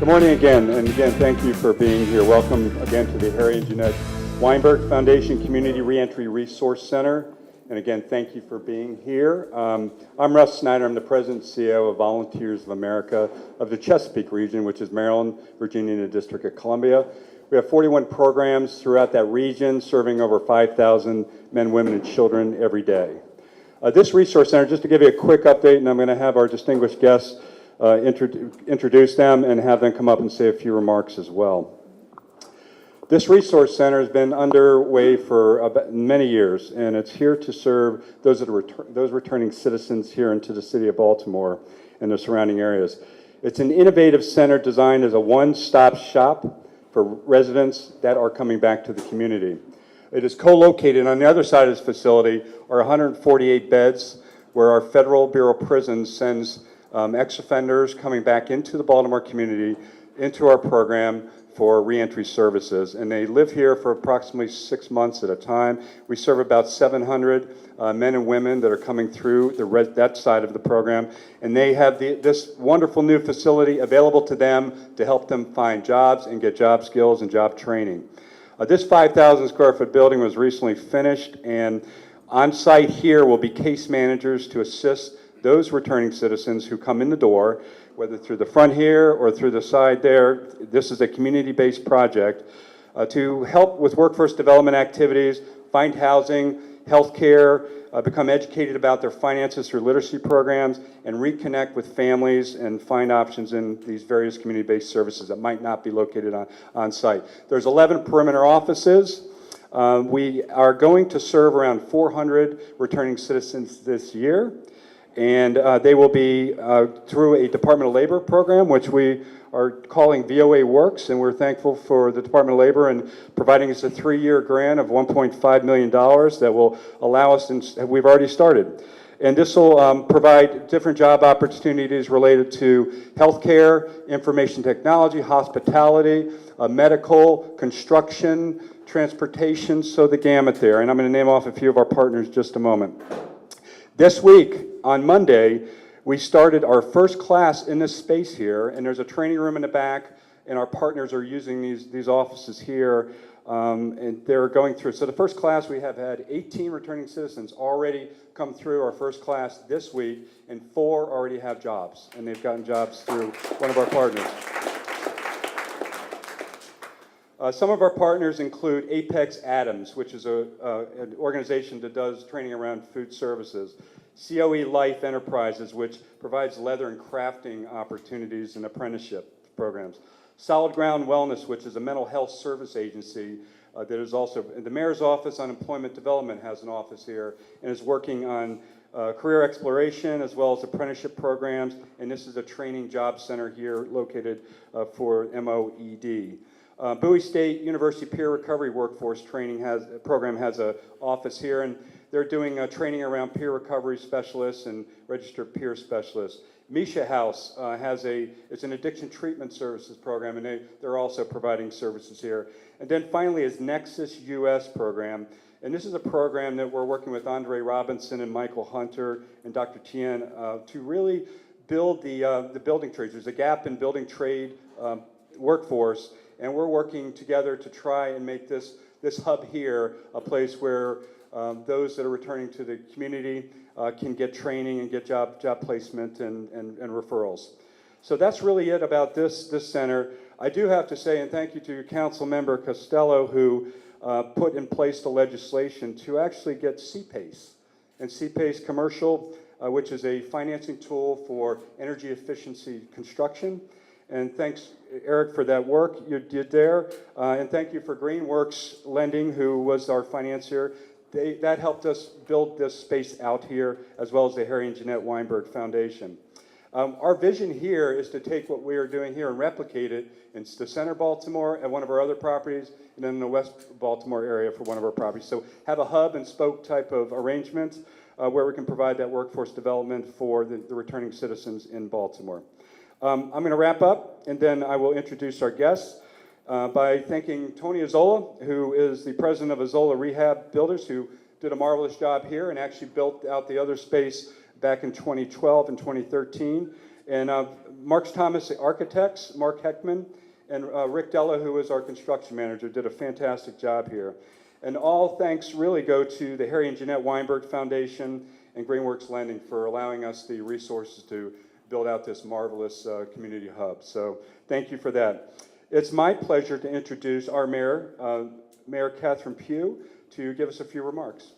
Good morning again, and again, thank you for being here. Welcome again to the Harry and Jeanette Weinberg Foundation Community Reentry Resource Center. And again, thank you for being here. I'm Russ Snyder. I'm the President and CEO of Volunteers of America of the Chesapeake region, which is Maryland, Virginia, and the District of Columbia. We have 41 programs throughout that region, serving over 5,000 men, women, and children every day. This resource center, just to give you a quick update, and I'm going to have our distinguished guests introduce them and have them come up and say a few remarks as well. This resource center has been underway for many years, and it's here to serve those returning citizens here into the city of Baltimore and the surrounding areas. It's an innovative center designed as a one-stop shop for residents that are coming back to the community. It is co-located on the other side of this facility are 148 beds where our Federal Bureau of Prisons sends ex-offenders coming back into the Baltimore community, into our program for reentry services. And they live here for approximately 6 months at a time. We serve about 700 men and women that are coming through that side of the program. And they have this wonderful new facility available to them to help them find jobs and get job skills and job training. This 5,000 square foot building was recently finished, and on site here will be case managers to assist those returning citizens who come in the door, whether through the front here or through the side there. This is a community-based project to help with workforce development activities, find housing, health care, become educated about their finances through literacy programs, and reconnect with families and find options in these various community-based services that might not be located on site. There's 11 perimeter offices. We are going to serve around 400 returning citizens this year. And they will be through a Department of Labor program, which we are calling VOA Works, and we're thankful for the Department of Labor and providing us a 3-year grant of $1.5 million that will allow us, and we've already started. And this will provide different job opportunities related to healthcare, information technology, hospitality, medical, construction, transportation, so the gamut there. And I'm going to name off a few of our partners in just a moment. This week, on Monday, we started our first class in this space here, and there's a training room in the back, and our partners are using these offices here, and they're going through. So the first class, we have had 18 returning citizens already come through our first class this week, and 4 already have jobs, and they've gotten jobs through one of our partners. Some of our partners include Apex Adams, which is an organization that does training around food services. COE Life Enterprises, which provides leather and crafting opportunities and apprenticeship programs. Solid Ground Wellness, which is a mental health service agency that is also, the Mayor's Office on Employment Development has an office here and is working on career exploration as well as apprenticeship programs. And this is a training job center here located for MOED. Bowie State University Peer Recovery Workforce Training program has an office here, and they're doing training around peer recovery specialists and registered peer specialists. Misha House it's an addiction treatment services program, and they're also providing services here. And then finally is Nexus US program, and this is a program that we're working with Andre Robinson and Michael Hunter and Dr. Tien to really build the building trades. There's a gap in building trade workforce, and we're working together to try and make this hub here a place where those that are returning to the community can get training and get job placement and referrals. So that's really it about this center. I do have to say, and thank you to your council member Costello, who put in place the legislation to actually get CPACE. And CPACE Commercial, which is a financing tool for energy efficiency construction. And thanks, Eric, for that work you did there. And thank you for Greenworks Lending, who was our financier. That helped us build this space out here, as well as the Harry and Jeanette Weinberg Foundation. Our vision here is to take what we are doing here and replicate it in the center of Baltimore at one of our other properties, and then in the West Baltimore area for one of our properties. So have a hub and spoke type of arrangement where we can provide that workforce development for the returning citizens in Baltimore. I'm going to wrap up, and then I will introduce our guests by thanking Tony Azzola, who is the president of Azzola Rehab Builders, who did a marvelous job here and actually built out the other space back in 2012 and 2013. And Marks Thomas, the architects, Mark Heckman, and Rick Della, who is our construction manager, did a fantastic job here. And all thanks really go to the Harry and Jeanette Weinberg Foundation and Greenworks Lending for allowing us the resources to build out this marvelous community hub. So thank you for that. It's my pleasure to introduce our mayor, Mayor Catherine Pugh, to give us a few remarks.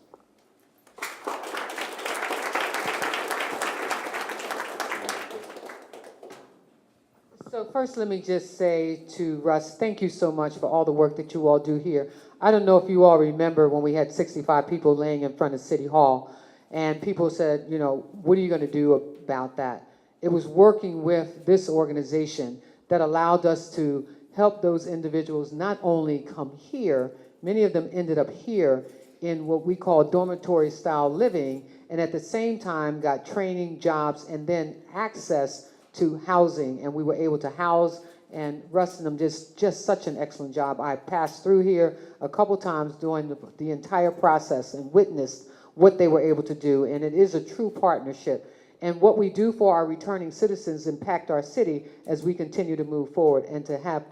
So first, let me just say to Russ, thank you so much for all the work that you all do here. I don't know if you all remember when we had 65 people laying in front of City Hall, and people said, you know, what are you going to do about that? It was working with this organization that allowed us to help those individuals not only come here, many of them ended up here in what we call dormitory style living, and at the same time got training, jobs, and then access to housing, and we were able to house, and Russ and them just such an excellent job. I passed through here a couple times during the entire process and witnessed what they were able to do, and it is a true partnership. And what we do for our returning citizens impact our city as we continue to move forward, and to have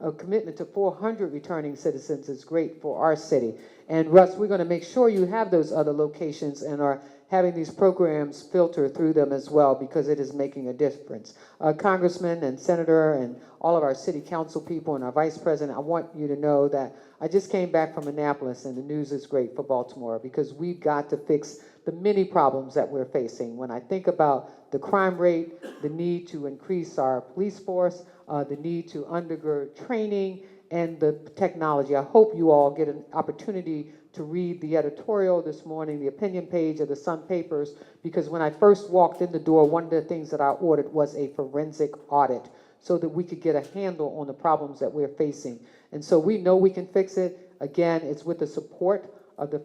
a commitment to 400 returning citizens is great for our city. And Russ, we're going to make sure you have those other locations and are having these programs filter through them as well, because it is making a difference. Congressman and Senator and all of our city council people and our vice president, I want you to know that I just came back from Annapolis, and the news is great for Baltimore, because we've got to fix the many problems that we're facing. When I think about the crime rate, the need to increase our police force, the need to undergird training, and the technology. I hope you all get an opportunity to read the editorial this morning, the opinion page of the Sun papers, because when I first walked in the door, one of the things that I ordered was a forensic audit so that we could get a handle on the problems that we're facing. And so we know we can fix it. Again, it's with the support of the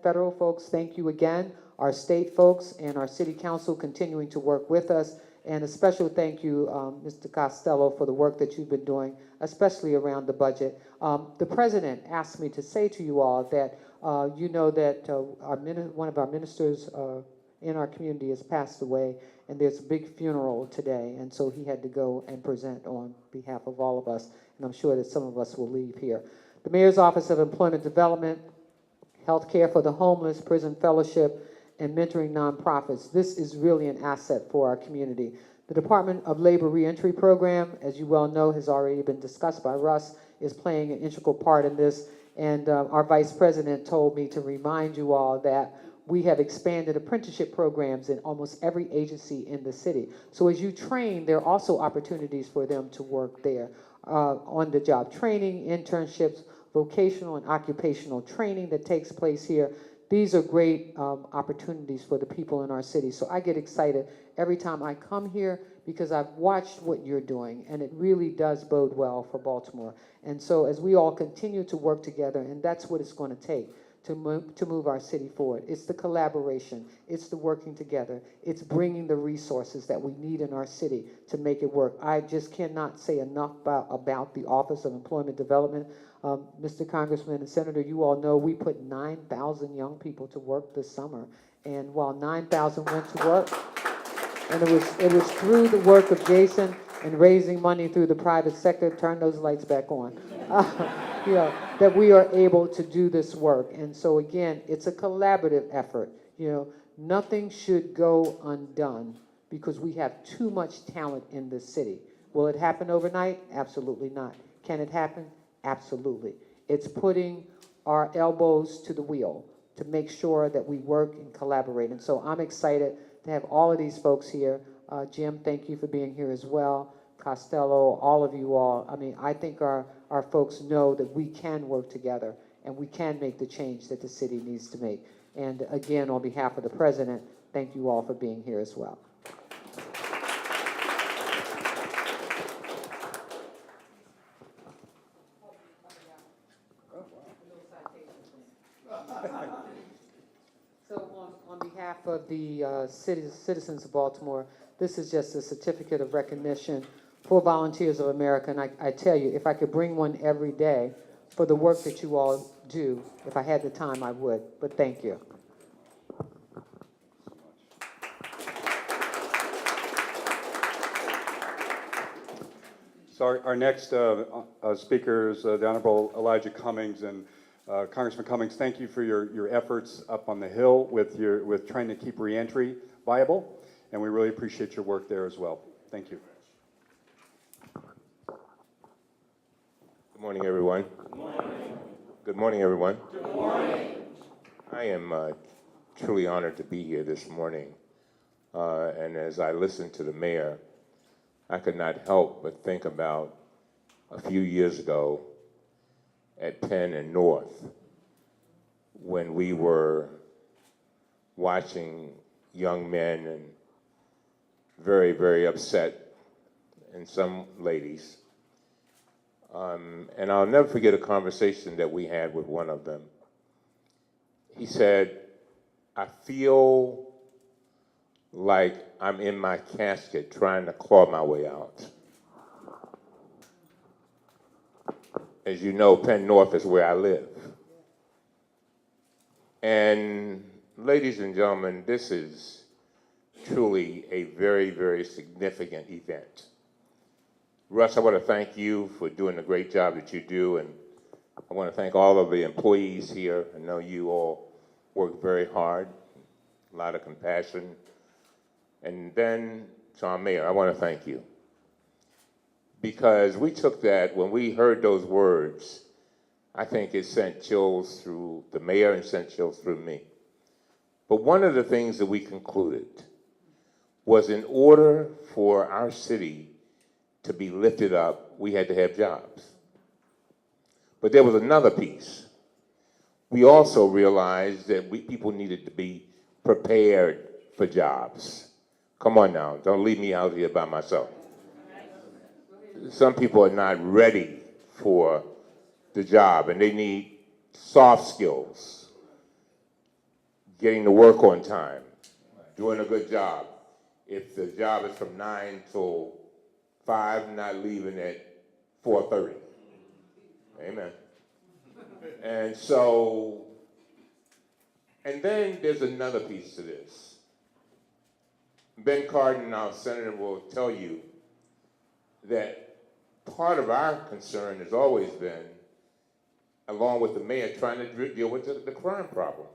federal folks. Thank you again. Our state folks and our city council continuing to work with us. And a special thank you, Mr. Costello, for the work that you've been doing, especially around the budget. The president asked me to say to you all that you know that one of our ministers in our community has passed away, and there's a big funeral today, and so he had to go and present on behalf of all of us, and I'm sure that some of us will leave here. The Mayor's Office of Employment Development, Health Care for the Homeless, Prison Fellowship, and mentoring nonprofits. This is really an asset for our community. The Department of Labor Reentry Program, as you well know, has already been discussed by Russ, is playing an integral part in this. And our Vice President told me to remind you all that we have expanded apprenticeship programs in almost every agency in the city. So as you train, there are also opportunities for them to work there. On-the-job training, internships, vocational and occupational training that takes place here. These are great opportunities for the people in our city. So I get excited every time I come here because I've watched what you're doing, and it really does bode well for Baltimore. And so as we all continue to work together, and that's what it's going to take to move our city forward. It's the collaboration. It's the working together. It's bringing the resources that we need in our city to make it work. I just cannot say enough about the Office of Employment Development. Mr. Congressman and Senator, you all know we put 9,000 young people to work this summer. And while 9,000 went to work, and it was through the work of Jason and raising money through the private sector, turn those lights back on, you know, that we are able to do this work. And so again, it's a collaborative effort. You know, nothing should go undone because we have too much talent in this city. Will it happen overnight? Absolutely not. Can it happen? Absolutely. It's putting our elbows to the wheel to make sure that we work and collaborate. And so I'm excited to have all of these folks here. Jim, thank you for being here as well. Costello, all of you all. I mean, I think our folks know that we can work together and we can make the change that the city needs to make. And again, on behalf of the president, thank you all for being here as well. So on behalf of the citizens of Baltimore, this is just a certificate of recognition for Volunteers of America. And I tell you, if I could bring one every day for the work that you all do, if I had the time, I would. But thank you. So our next speaker is the Honorable Elijah Cummings. And Congressman Cummings, thank you for your efforts up on the Hill with trying to keep reentry viable. And we really appreciate your work there as well. Thank you. Good morning, everyone. Good morning. Good morning, everyone. Good morning. I am truly honored to be here this morning. And as I listened to the mayor, I could not help but think about a few years ago at Penn and North when we were watching young men and very, very upset, and some ladies. And I'll never forget a conversation that we had with one of them. He said, I feel like I'm in my casket trying to claw my way out. As you know, Penn North is where I live. And ladies and gentlemen, this is truly a very, very significant event. Russ, I want to thank you for doing the great job that you do, and I want to thank all of the employees here. I know you all work very hard, a lot of compassion. And then to our mayor, I want to thank you. Because we took that, when we heard those words, I think it sent chills through the mayor and sent chills through me. But one of the things that we concluded was in order for our city to be lifted up, we had to have jobs. But there was another piece. We also realized that people needed to be prepared for jobs. Come on now, don't leave me out here by myself. Some people are not ready for the job, and they need soft skills, getting to work on time, doing a good job. If the job is from 9 till 5, not leaving at 4:30. Amen. And so, and then there's another piece to this. Ben Cardin, our senator, will tell you that part of our concern has always been, along with the mayor, trying to deal with the crime problem.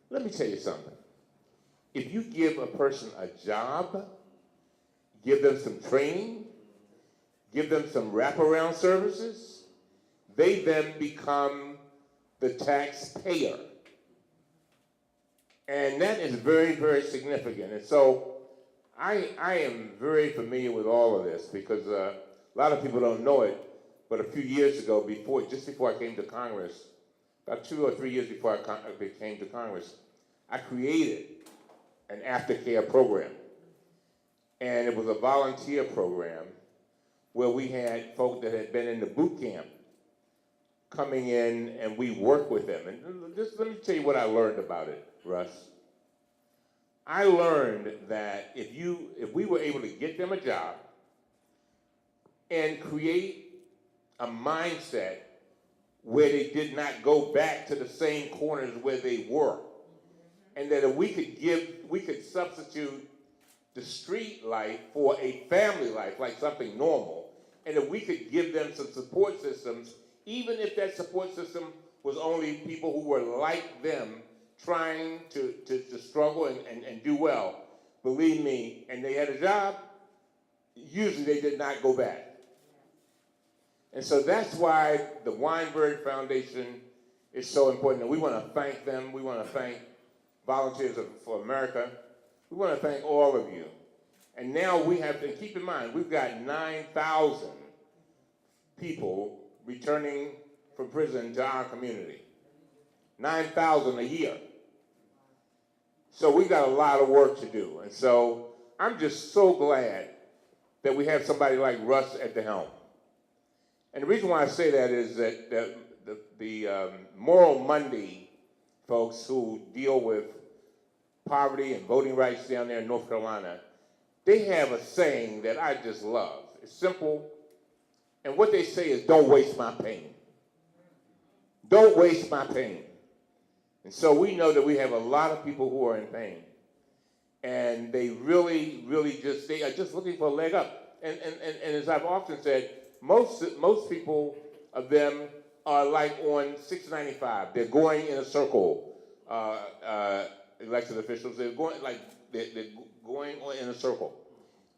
Let me tell you something. If you give a person a job, give them some training, give them some wraparound services, they then become the taxpayer. And that is very, very significant. And so I am very familiar with all of this because a lot of people don't know it, but a few years ago, just before I came to Congress, about 2 or 3 years before I came to Congress, I created an aftercare program. And it was a volunteer program where we had folk that had been in the boot camp coming in, and we worked with them. And just let me tell you what I learned about it, Russ. I learned that if we were able to get them a job and create a mindset where they did not go back to the same corners where they were, and that if we could substitute the street life for a family life, like something normal, and if we could give them some support systems, even if that support system was only people who were like them trying to struggle and do well, believe me, and they had a job, usually they did not go back. And so that's why the Weinberg Foundation is so important. And we want to thank them. We want to thank Volunteers for America. We want to thank all of you. And now we have to keep in mind, we've got 9,000 people returning from prison to our community. 9,000 a year. So we got a lot of work to do. And so I'm just so glad that we have somebody like Russ at the helm. And the reason why I say that is that the Moral Monday folks who deal with poverty and voting rights down there in North Carolina, they have a saying that I just love. It's simple. And what they say is, don't waste my pain. Don't waste my pain. And so we know that we have a lot of people who are in pain. And they really, really they are just looking for a leg up. And as I've often said, most people of them are like on 695. They're going in a circle. Elected officials, they're going in a circle,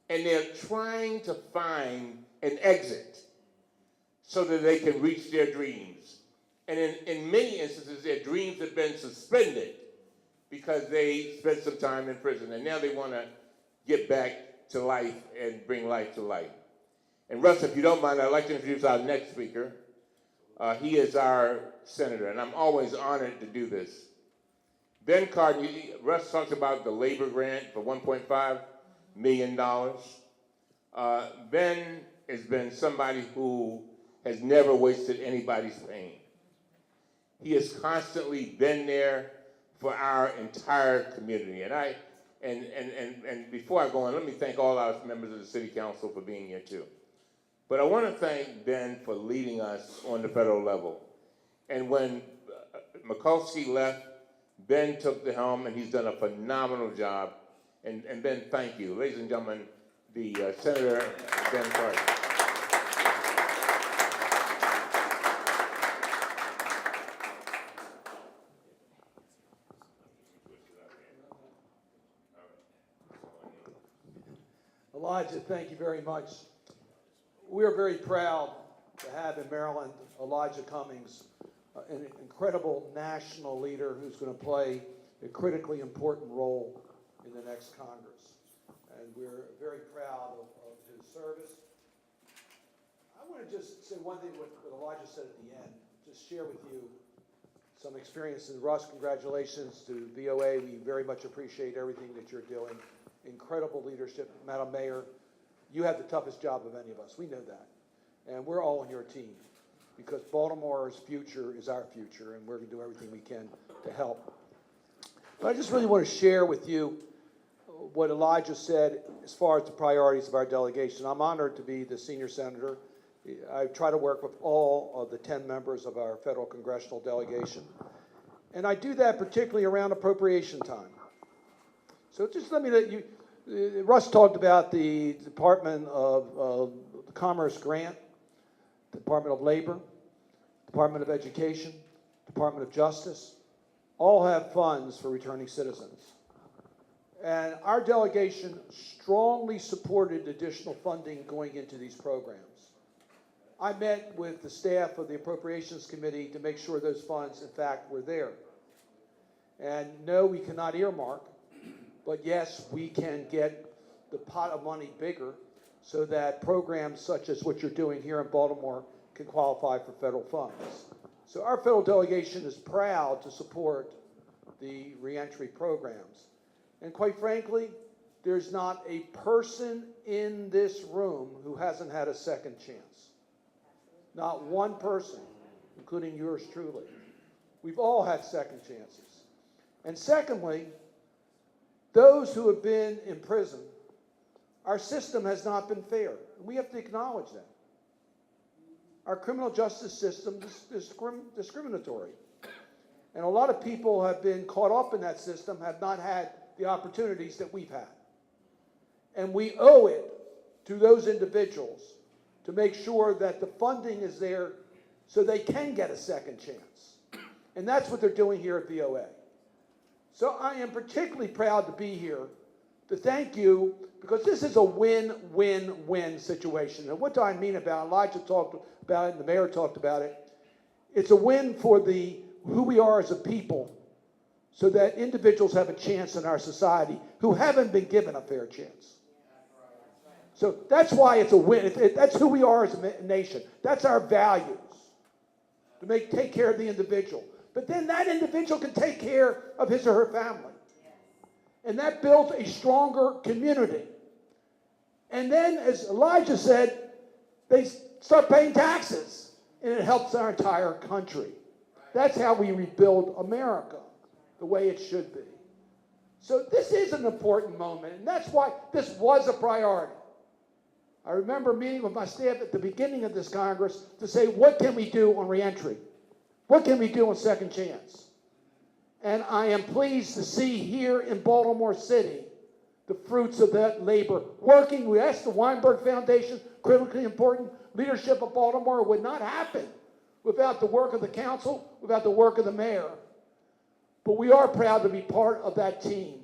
and they're trying to find an exit so that they can reach their dreams. And in many instances, their dreams have been suspended because they spent some time in prison, and now they want to get back to life and bring life to life. And Russ, if you don't mind, I'd like to introduce our next speaker. He is our senator, and I'm always honored to do this. Ben Cardin, Russ talked about the labor grant for $1.5 million. Ben has been somebody who has never wasted anybody's pain. He has constantly been there for our entire community. And before I go on, let me thank all our members of the City Council for being here too. But I want to thank Ben for leading us on the federal level. And when Mikulski left, Ben took the helm, and he's done a phenomenal job. And Ben, thank you. Ladies and gentlemen, the Senator Ben Cardin. Elijah, thank you very much. We are very proud to have in Maryland Elijah Cummings, an incredible national leader who's going to play a critically important role in the next Congress. And we're very proud of his service. I want to just say one thing what Elijah said at the end, just share with you some experience. And Russ, congratulations to VOA. We very much appreciate everything that you're doing. Incredible leadership. Madam Mayor, you have the toughest job of any of us. We know that. And we're all on your team because Baltimore's future is our future, and we're going to do everything we can to help. But I just really want to share with you what Elijah said as far as the priorities of our delegation. I'm honored to be the senior senator. I try to work with all of the 10 members of our federal congressional delegation. And I do that particularly around appropriation time. So just let you, Russ talked about the Department of Commerce grant, Department of Labor, Department of Education, Department of Justice, all have funds for returning citizens. And our delegation strongly supported additional funding going into these programs. I met with the staff of the Appropriations Committee to make sure those funds, in fact, were there. And no, we cannot earmark. But yes, we can get the pot of money bigger so that programs such as what you're doing here in Baltimore can qualify for federal funds. So our federal delegation is proud to support the reentry programs. And quite frankly, there's not a person in this room who hasn't had a second chance. Not one person, including yours truly. We've all had second chances. And secondly, those who have been in prison, our system has not been fair. We have to acknowledge that. Our criminal justice system is discriminatory. And a lot of people have been caught up in that system, have not had the opportunities that we've had. And we owe it to those individuals to make sure that the funding is there so they can get a second chance. And that's what they're doing here at VOA. So I am particularly proud to be here to thank you because this is a win-win-win situation. And what do I mean about it? Elijah talked about it and the mayor talked about it. It's a win for who we are as a people so that individuals have a chance in our society who haven't been given a fair chance. So that's why it's a win. That's who we are as a nation. That's our values, to take care of the individual. But then that individual can take care of his or her family. And that builds a stronger community. And then, as Elijah said, they start paying taxes. And it helps our entire country. That's how we rebuild America, the way it should be. So this is an important moment. And that's why this was a priority. I remember meeting with my staff at the beginning of this Congress to say, what can we do on reentry? What can we do on second chance? And I am pleased to see here in Baltimore City the fruits of that labor. Working, we asked the Weinberg Foundation, critically important, leadership of Baltimore would not happen without the work of the council, without the work of the mayor. But we are proud to be part of that team.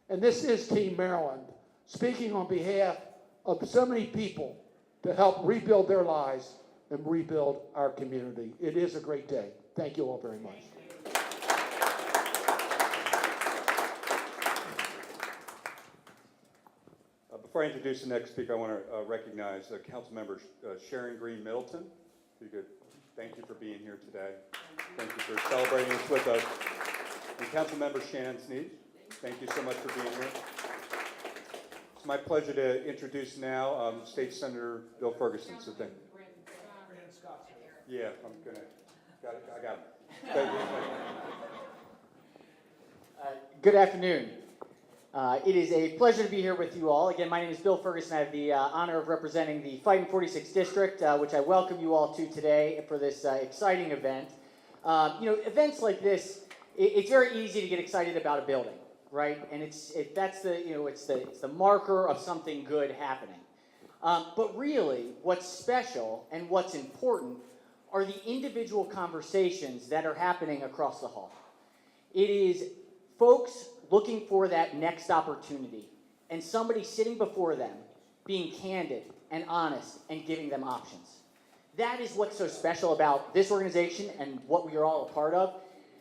And this is Team Maryland, speaking on behalf of so many people to help rebuild their lives and rebuild our community. It is a great day. Thank you all very much. Before I introduce the next speaker, I want to recognize Councilmember Sharon Green Middleton. If you could, thank you for being here today. Thank you for celebrating this with us. And Councilmember Shannon Sneed, thank you so much for being here. It's my pleasure to introduce now State Senator Bill Ferguson. So thank you. Yeah, I'm gonna. I got it. Thank you. Good afternoon. It is a pleasure to be here with you all. Again, my name is Bill Ferguson. I have the honor of representing the Fighting 46th District, which I welcome you all to today for this exciting event. Events like this, it's very easy to get excited about a building, right? And it's the marker of something good happening. But really, what's special and what's important are the individual conversations that are happening across the hall. It is folks looking for that next opportunity and somebody sitting before them being candid and honest and giving them options. That is what's so special about this organization and what we are all a part of.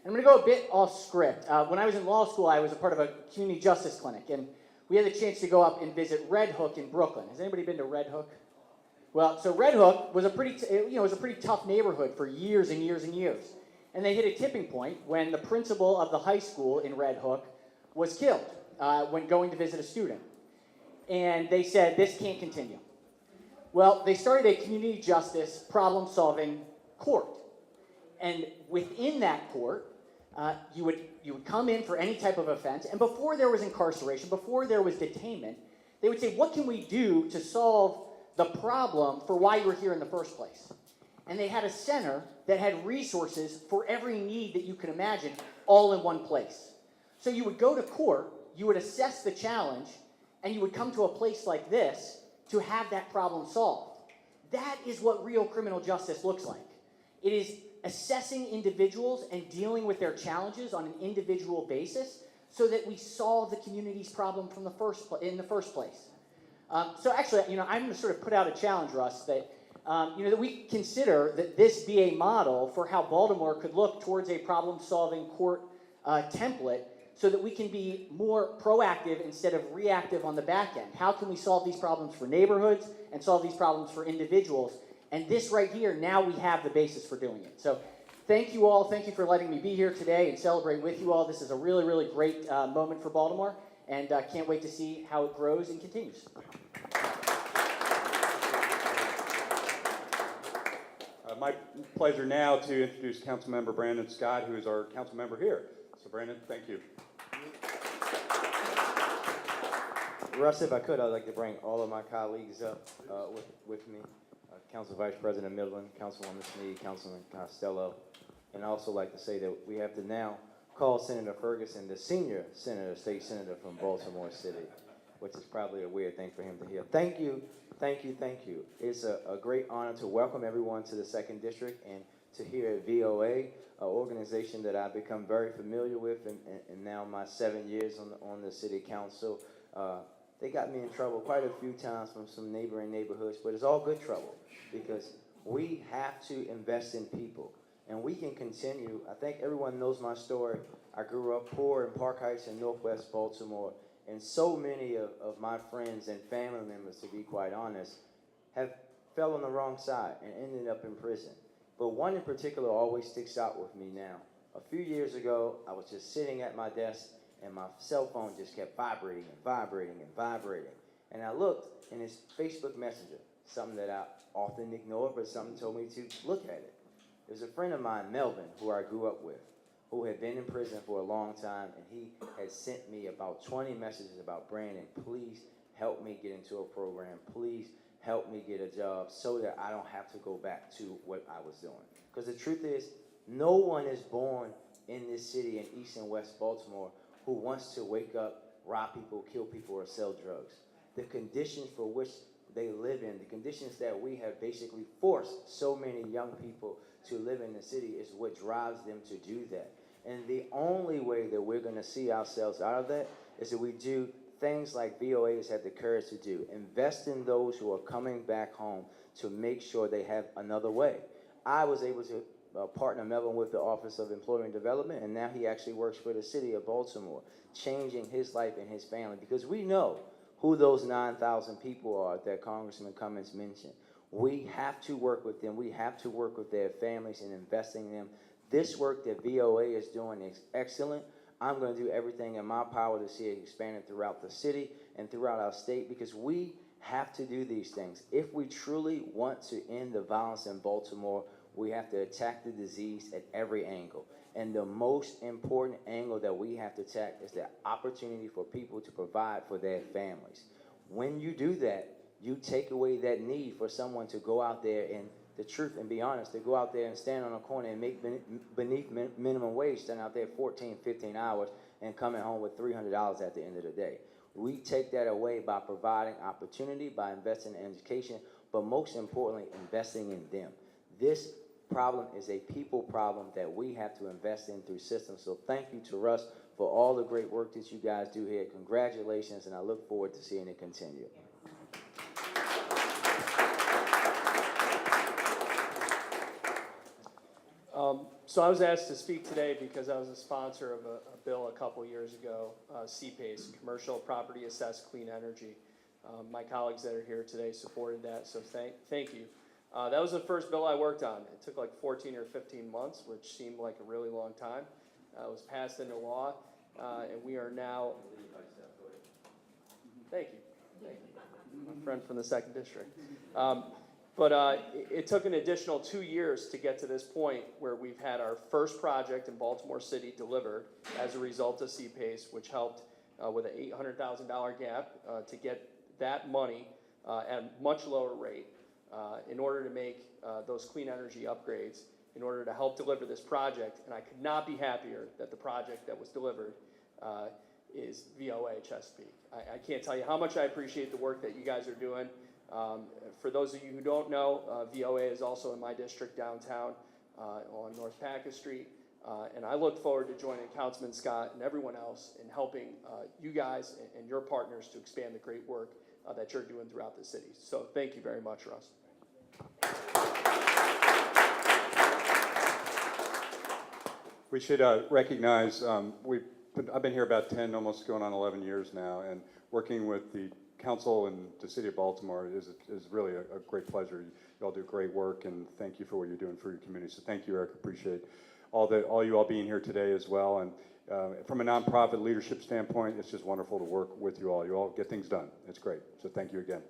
And I'm going to go a bit off script. When I was in law school, I was a part of a community justice clinic, and we had the chance to go up and visit Red Hook in Brooklyn. Has anybody been to Red Hook? Well, so Red Hook was a pretty tough neighborhood for years and years and years. And they hit a tipping point when the principal of the high school in Red Hook was killed when going to visit a student. And they said, this can't continue. Well, they started a community justice problem-solving court. And within that court, you would come in for any type of offense, and before there was incarceration, before there was detainment, they would say, what can we do to solve the problem for why you were here in the first place? And they had a center that had resources for every need that you could imagine all in one place. So you would go to court, you would assess the challenge, and you would come to a place like this to have that problem solved. That is what real criminal justice looks like. It is assessing individuals and dealing with their challenges on an individual basis so that we solve the community's problem in the first place. So actually, I'm going to sort of put out a challenge, Russ, that that we consider that this be a model for how Baltimore could look towards a problem-solving court template so that we can be more proactive instead of reactive on the back end. How can we solve these problems for neighborhoods and solve these problems for individuals? And this right here, now we have the basis for doing it. So thank you all. Thank you for letting me be here today and celebrate with you all. This is a really, really great moment for Baltimore, and can't wait to see how it grows and continues. My pleasure now to introduce Councilmember Brandon Scott, who is our council member here. So Brandon, thank you. Russ, if I could, I'd like to bring all of my colleagues up with me. Council Vice President Midland, Councilwoman Sneed, Councilman Costello. And I'd also like to say that we have to now call Senator Ferguson the senior senator, state senator from Baltimore City, which is probably a weird thing for him to hear. Thank you, thank you, thank you. It's a great honor to welcome everyone to the 2nd District and to hear at VOA, an organization that I've become very familiar with and now my 7 years on the city council. They got me in trouble quite a few times from some neighboring neighborhoods, but it's all good trouble because we have to invest in people. And we can continue. I think everyone knows my story. I grew up poor in Park Heights in Northwest Baltimore, and so many of my friends and family members, to be quite honest, have fell on the wrong side and ended up in prison. But one in particular always sticks out with me now. A few years ago, I was just sitting at my desk, and my cell phone just kept vibrating and vibrating and vibrating. And I looked, and it's Facebook Messenger, something that I often ignore, but something told me to look at it. There's a friend of mine, Melvin, who I grew up with, who had been in prison for a long time, and he had sent me about 20 messages about, Brandon, please help me get into a program. Please help me get a job so that I don't have to go back to what I was doing. Because the truth is, no one is born in this city in East and West Baltimore who wants to wake up rob people, kill people, or sell drugs. The conditions for which they live in, the conditions that we have basically forced so many young people to live in the city is what drives them to do that. And the only way that we're going to see ourselves out of that is that we do things like VOA has had the courage to do. Invest in those who are coming back home to make sure they have another way. I was able to partner Melvin with the Office of Employment Development, and now he actually works for the city of Baltimore, changing his life and his family, because we know who those 9,000 people are that Congressman Cummings mentioned. We have to work with them. We have to work with their families and investing in them. This work that VOA is doing is excellent. I'm going to do everything in my power to see it expanded throughout the city and throughout our state, because we have to do these things. If we truly want to end the violence in Baltimore, we have to attack the disease at every angle. And the most important angle that we have to attack is the opportunity for people to provide for their families. When you do that, you take away that need for someone to go out there and, the truth and be honest, to go out there and stand on a corner and make beneath minimum wage, stand out there 14, 15 hours and coming home with $300 at the end of the day. We take that away by providing opportunity, by investing in education, but most importantly, investing in them. This problem is a people problem that we have to invest in through systems. So thank you to Russ for all the great work that you guys do here. Congratulations, and I look forward to seeing it continue. So I was asked to speak today because I was a sponsor of a bill a couple years ago, CPACE, Commercial Property Assessed Clean Energy. My colleagues that are here today supported that, so thank you. That was the first bill I worked on. It took like 14 or 15 months, which seemed like a really long time. It was passed into law, and we are now... Thank you. My friend from the 2nd District. But it took an additional 2 years to get to this point where we've had our first project in Baltimore City delivered as a result of CPACE, which helped with an $800,000 gap to get that money at a much lower rate in order to make those clean energy upgrades, in order to help deliver this project. And I could not be happier that the project that was delivered is VOA Chesapeake. I can't tell you how much I appreciate the work that you guys are doing. For those of you who don't know, VOA is also in my district downtown on North Packard Street. And I look forward to joining Councilman Scott and everyone else in helping you guys and your partners to expand the great work that you're doing throughout the city. So thank you very much, Russ. We should recognize, I've been here about 10, almost going on 11 years now, and working with the council and the city of Baltimore is really a great pleasure. You all do great work, and thank you for what you're doing for your community. So thank you, Eric. Appreciate all you all being here today as well. And from a nonprofit leadership standpoint, it's just wonderful to work with you all. You all get things done. It's great. So thank you again.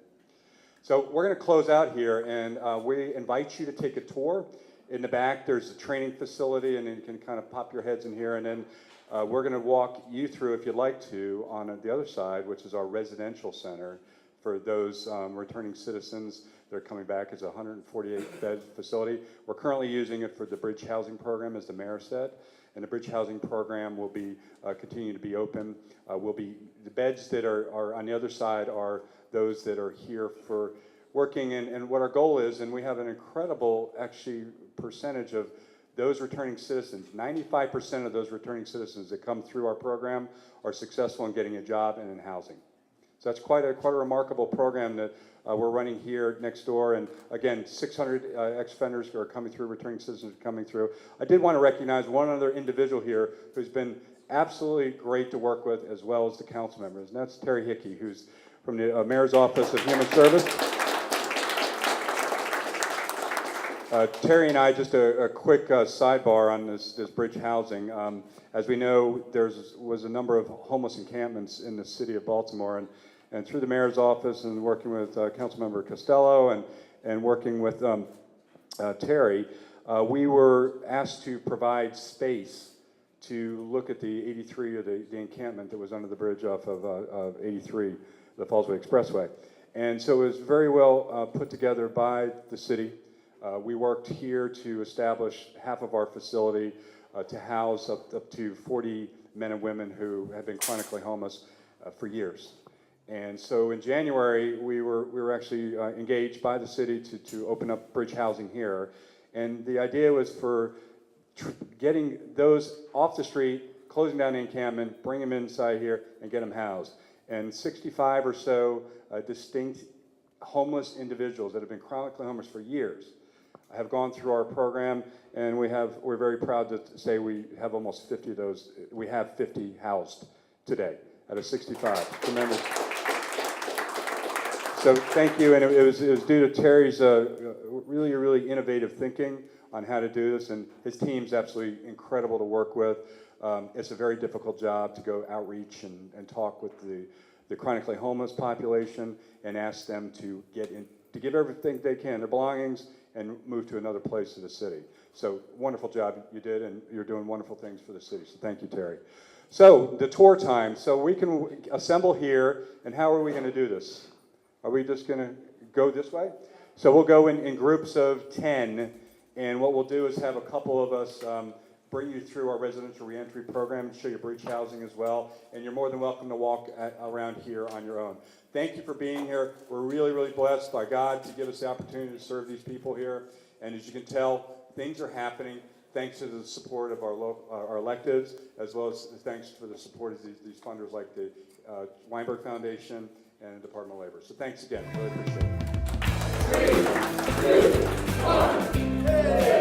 So we're going to close out here, and we invite you to take a tour. In the back, there's a training facility, and you can kind of pop your heads in here, and then we're going to walk you through, if you'd like to, on the other side, which is our residential center for those returning citizens that are coming back. It's a 148-bed facility. We're currently using it for the Bridge Housing Program, as the mayor said, and the Bridge Housing Program will be continue to be open. The beds that are on the other side are those that are here for working, and what our goal is, and we have an incredible, actually, percentage of those returning citizens. 95% of those returning citizens that come through our program are successful in getting a job and in housing. So that's quite a remarkable program that we're running here next door. And again, 600 ex-offenders are coming through, returning citizens are coming through. I did want to recognize one other individual here who's been absolutely great to work with, as well as the council members, and that's Terry Hickey, who's from the Mayor's Office of Human Service. Terry and I, just a quick sidebar on this bridge housing. As we know, there was a number of homeless encampments in the city of Baltimore, and through the mayor's office and working with Councilmember Costello and working with Terry, we were asked to provide space to look at the 83, or the encampment that was under the bridge off of 83, the Fallsway Expressway. And so it was very well put together by the city. We worked here to establish half of our facility to house up to 40 men and women who have been chronically homeless. for years. And so in January, we were actually engaged by the city to open up bridge housing here. And the idea was for getting those off the street, closing down the encampment, bring them inside here, and get them housed. And 65 or so distinct homeless individuals that have been chronically homeless for years have gone through our program, and we're very proud to say we have almost 50 of those. We have 50 housed today out of 65. Tremendous. So thank you, and it was due to Terry's really innovative thinking on how to do this, and his team's absolutely incredible to work with. It's a very difficult job to go outreach and talk with the chronically homeless population and ask them to give everything they can, their belongings, and move to another place in the city. So wonderful job you did, and you're doing wonderful things for the city. So thank you, Terry. So the tour time. So we can assemble here, and how are we going to do this? Are we just going to go this way? So we'll go in groups of 10, and what we'll do is have a couple of us bring you through our residential reentry program, show you bridge housing as well, and you're more than welcome to walk around here on your own. Thank you for being here. We're really blessed by God to give us the opportunity to serve these people here, and as you can tell, things are happening thanks to the support of our electives, as well as thanks for the support of these funders like the Weinberg Foundation and the Department of Labor. So thanks again, really appreciate it. 3, 2, 1.